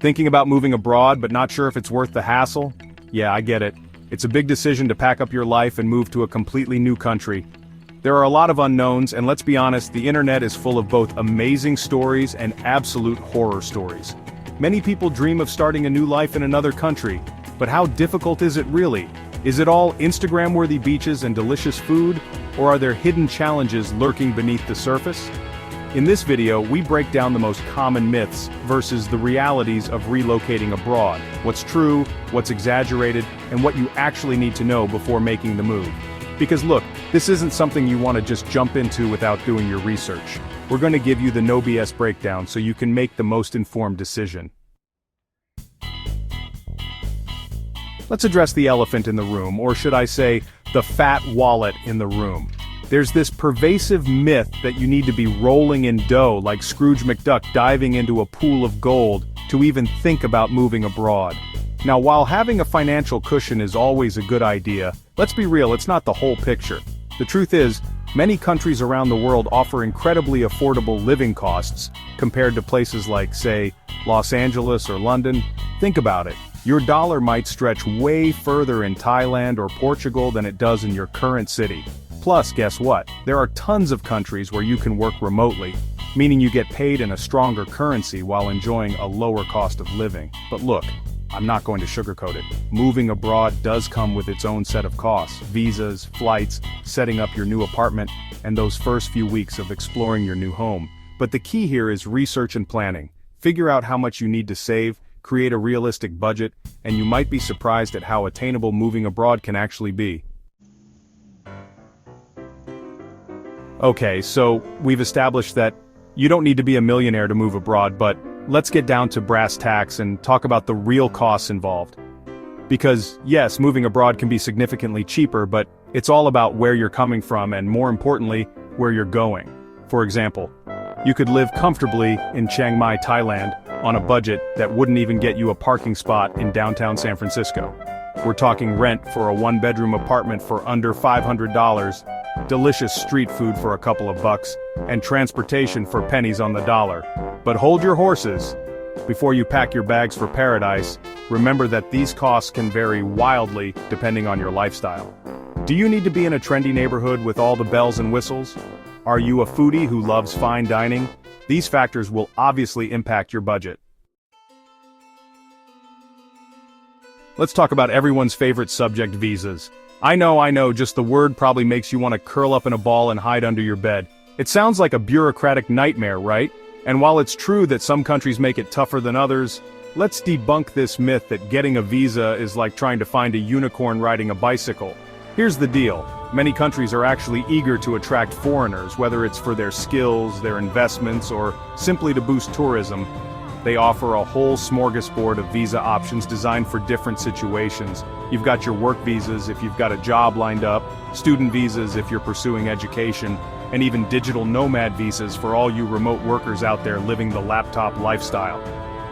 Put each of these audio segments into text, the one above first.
Thinking about moving abroad but not sure if it's worth the hassle? Yeah, I get it. It's a big decision to pack up your life and move to a completely new country. There are a lot of unknowns, and let's be honest, the internet is full of both amazing stories and absolute horror stories. Many people dream of starting a new life in another country, but how difficult is it really? Is it all Instagram-worthy beaches and delicious food, or are there hidden challenges lurking beneath the surface? In this video, we break down the most common myths versus the realities of relocating abroad, what's true, what's exaggerated, and what you actually need to know before making the move. Because look, this isn't something you want to just jump into without doing your research. We're going to give you the no BS breakdown so you can make the most informed decision. Let's address the elephant in the room, or should I say, the fat wallet in the room. There's this pervasive myth that you need to be rolling in dough like Scrooge McDuck diving into a pool of gold to even think about moving abroad. Now, while having a financial cushion is always a good idea, let's be real, it's not the whole picture. The truth is, many countries around the world offer incredibly affordable living costs compared to places like, say, Los Angeles or London. Think about it. Your dollar might stretch way further in Thailand or Portugal than it does in your current city. Plus, guess what? There are tons of countries where you can work remotely, meaning you get paid in a stronger currency while enjoying a lower cost of living. But look, I'm not going to sugarcoat it. Moving abroad does come with its own set of costs: visas, flights, setting up your new apartment, and those first few weeks of exploring your new home. But the key here is research and planning. Figure out how much you need to save, create a realistic budget, and you might be surprised at how attainable moving abroad can actually be. Okay, so we've established that you don't need to be a millionaire to move abroad, but let's get down to brass tacks and talk about the real costs involved. Because, yes, moving abroad can be significantly cheaper, but it's all about where you're coming from and, more importantly, where you're going. For example, you could live comfortably in Chiang Mai, Thailand, on a budget that wouldn't even get you a parking spot in downtown San Francisco. We're talking rent for a one-bedroom apartment for under $500, delicious street food for a couple of bucks, and transportation for pennies on the dollar. But hold your horses. Before you pack your bags for paradise, remember that these costs can vary wildly depending on your lifestyle. Do you need to be in a trendy neighborhood with all the bells and whistles? Are you a foodie who loves fine dining? These factors will obviously impact your budget. Let's talk about everyone's favorite subject: visas. I know, just the word probably makes you want to curl up in a ball and hide under your bed. It sounds like a bureaucratic nightmare, right? And while it's true that some countries make it tougher than others, let's debunk this myth that getting a visa is like trying to find a unicorn riding a bicycle. Here's the deal. Many countries are actually eager to attract foreigners, whether it's for their skills, their investments, or simply to boost tourism. They offer a whole smorgasbord of visa options designed for different situations. You've got your work visas if you've got a job lined up, student visas if you're pursuing education, and even digital nomad visas for all you remote workers out there living the laptop lifestyle.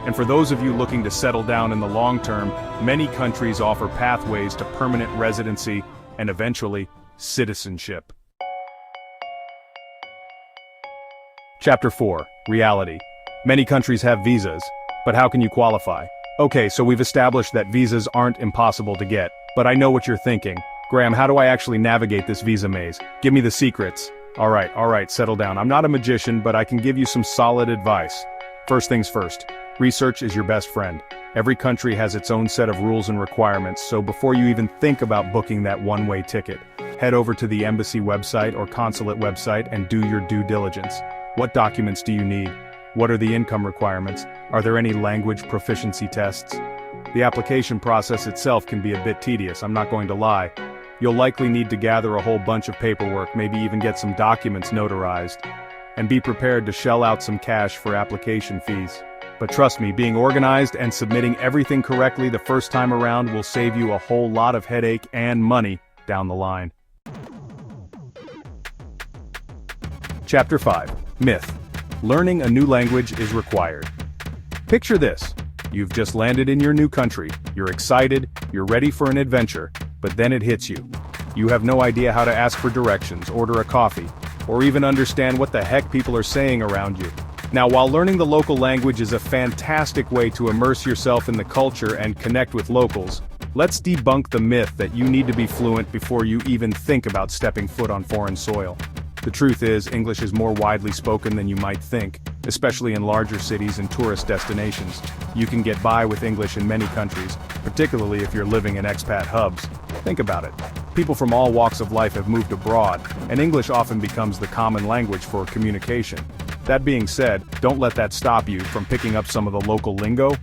And for those of you looking to settle down in the long term, many countries offer pathways to permanent residency and eventually citizenship. Chapter 4. Reality. Many countries have visas, but how can you qualify? Okay, so we've established that visas aren't impossible to get, but I know what you're thinking. Graham, how do I actually navigate this visa maze? Give me the secrets. All right, settle down. I'm not a magician, but I can give you some solid advice. First things first, research is your best friend. Every country has its own set of rules and requirements, so before you even think about booking that one-way ticket, head over to the embassy website or consulate website and do your due diligence. What documents do you need? What are the income requirements? Are there any language proficiency tests? The application process itself can be a bit tedious, I'm not going to lie. You'll likely need to gather a whole bunch of paperwork, maybe even get some documents notarized. And be prepared to shell out some cash for application fees. But trust me, being organized and submitting everything correctly the first time around will save you a whole lot of headache and money down the line. Chapter 5. Myth. Learning a new language is required. Picture this. You've just landed in your new country, you're excited, you're ready for an adventure, but then it hits you. You have no idea how to ask for directions, order a coffee, or even understand what the heck people are saying around you. Now, while learning the local language is a fantastic way to immerse yourself in the culture and connect with locals, let's debunk the myth that you need to be fluent before you even think about stepping foot on foreign soil. The truth is, English is more widely spoken than you might think, especially in larger cities and tourist destinations. You can get by with English in many countries, particularly if you're living in expat hubs. Think about it. People from all walks of life have moved abroad, and English often becomes the common language for communication. That being said, don't let that stop you from picking up some of the local lingo.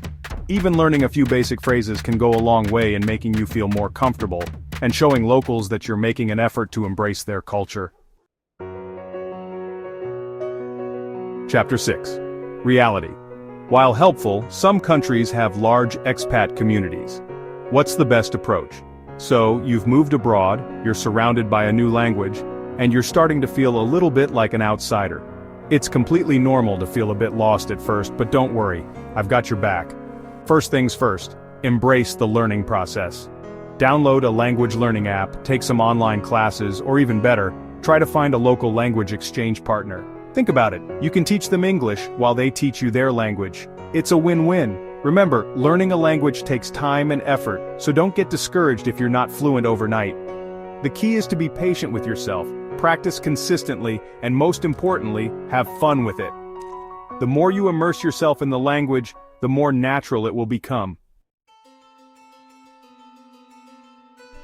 Even learning a few basic phrases can go a long way in making you feel more comfortable, and showing locals that you're making an effort to embrace their culture. Chapter 6. Reality. While helpful, some countries have large expat communities. What's the best approach? So, you've moved abroad, you're surrounded by a new language, and you're starting to feel a little bit like an outsider. It's completely normal to feel a bit lost at first, but don't worry, I've got your back. First things first, embrace the learning process. Download a language learning app, take some online classes, or even better, try to find a local language exchange partner. Think about it, you can teach them English while they teach you their language. It's a win-win. Remember, learning a language takes time and effort, so don't get discouraged if you're not fluent overnight. The key is to be patient with yourself, practice consistently, and most importantly, have fun with it. The more you immerse yourself in the language, the more natural it will become.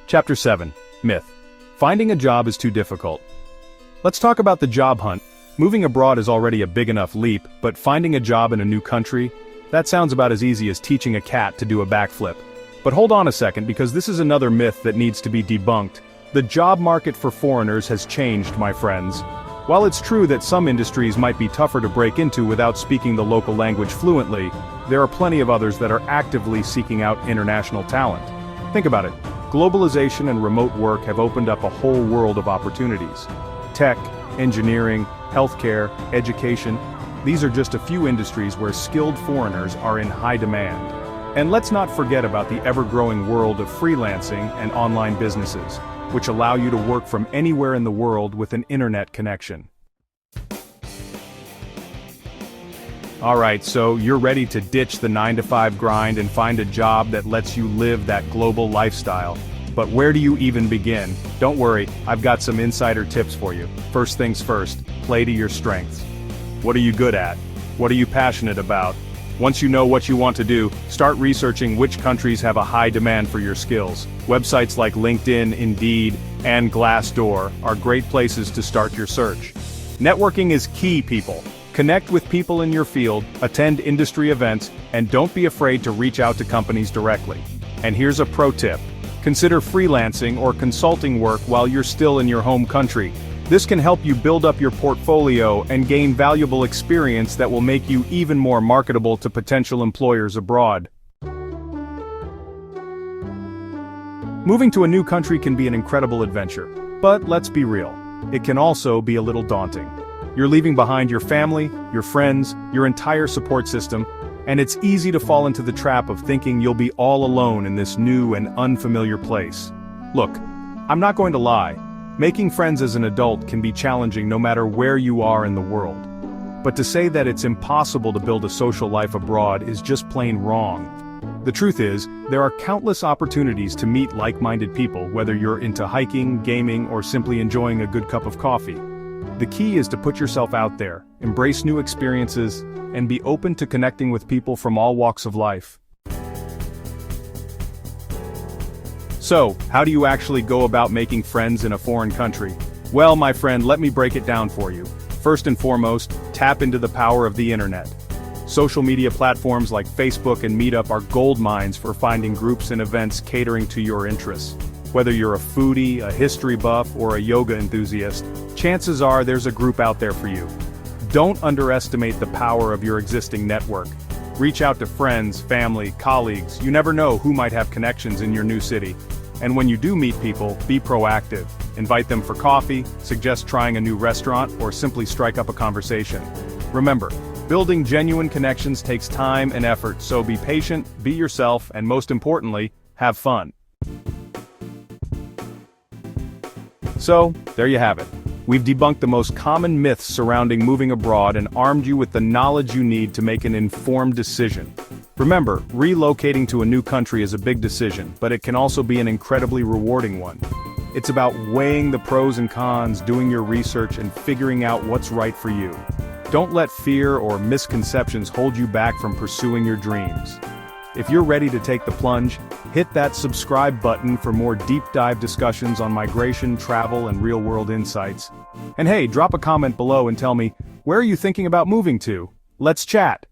Chapter 7. Myth. Finding a job is too difficult. Let's talk about the job hunt. Moving abroad is already a big enough leap, but finding a job in a new country? That sounds about as easy as teaching a cat to do a backflip. But hold on a second, because this is another myth that needs to be debunked. The job market for foreigners has changed, my friends. While it's true that some industries might be tougher to break into without speaking the local language fluently, there are plenty of others that are actively seeking out international talent. Think about it. Globalization and remote work have opened up a whole world of opportunities. Tech, engineering, healthcare, education, these are just a few industries where skilled foreigners are in high demand. And let's not forget about the ever-growing world of freelancing and online businesses, which allow you to work from anywhere in the world with an internet connection. Alright, so you're ready to ditch the 9-to-5 grind and find a job that lets you live that global lifestyle. But where do you even begin? Don't worry, I've got some insider tips for you. First things first, play to your strengths. What are you good at? What are you passionate about? Once you know what you want to do, start researching which countries have a high demand for your skills. Websites like LinkedIn, Indeed, and Glassdoor are great places to start your search. Networking is key, people. Connect with people in your field, attend industry events, and don't be afraid to reach out to companies directly. And here's a pro tip. Consider freelancing or consulting work while you're still in your home country. This can help you build up your portfolio and gain valuable experience that will make you even more marketable to potential employers abroad. Moving to a new country can be an incredible adventure, but let's be real, it can also be a little daunting. You're leaving behind your family, your friends, your entire support system, and it's easy to fall into the trap of thinking you'll be all alone in this new and unfamiliar place. Look, I'm not going to lie. Making friends as an adult can be challenging no matter where you are in the world. But to say that it's impossible to build a social life abroad is just plain wrong. The truth is, there are countless opportunities to meet like-minded people, whether you're into hiking, gaming, or simply enjoying a good cup of coffee. The key is to put yourself out there, embrace new experiences, and be open to connecting with people from all walks of life. So, how do you actually go about making friends in a foreign country? Well, my friend, let me break it down for you. First and foremost, tap into the power of the internet. Social media platforms like Facebook and Meetup are gold mines for finding groups and events catering to your interests. Whether you're a foodie, a history buff, or a yoga enthusiast, chances are there's a group out there for you. Don't underestimate the power of your existing network. Reach out to friends, family, colleagues. You never know who might have connections in your new city. And when you do meet people, be proactive. Invite them for coffee, suggest trying a new restaurant, or simply strike up a conversation. Remember, building genuine connections takes time and effort, so be patient, be yourself, and most importantly, have fun. So, there you have it. We've debunked the most common myths surrounding moving abroad and armed you with the knowledge you need to make an informed decision. Remember, relocating to a new country is a big decision, but it can also be an incredibly rewarding one. It's about weighing the pros and cons, doing your research, and figuring out what's right for you. Don't let fear or misconceptions hold you back from pursuing your dreams. If you're ready to take the plunge, hit that subscribe button for more deep dive discussions on migration, travel, and real-world insights. And hey, drop a comment below and tell me, where are you thinking about moving to? Let's chat.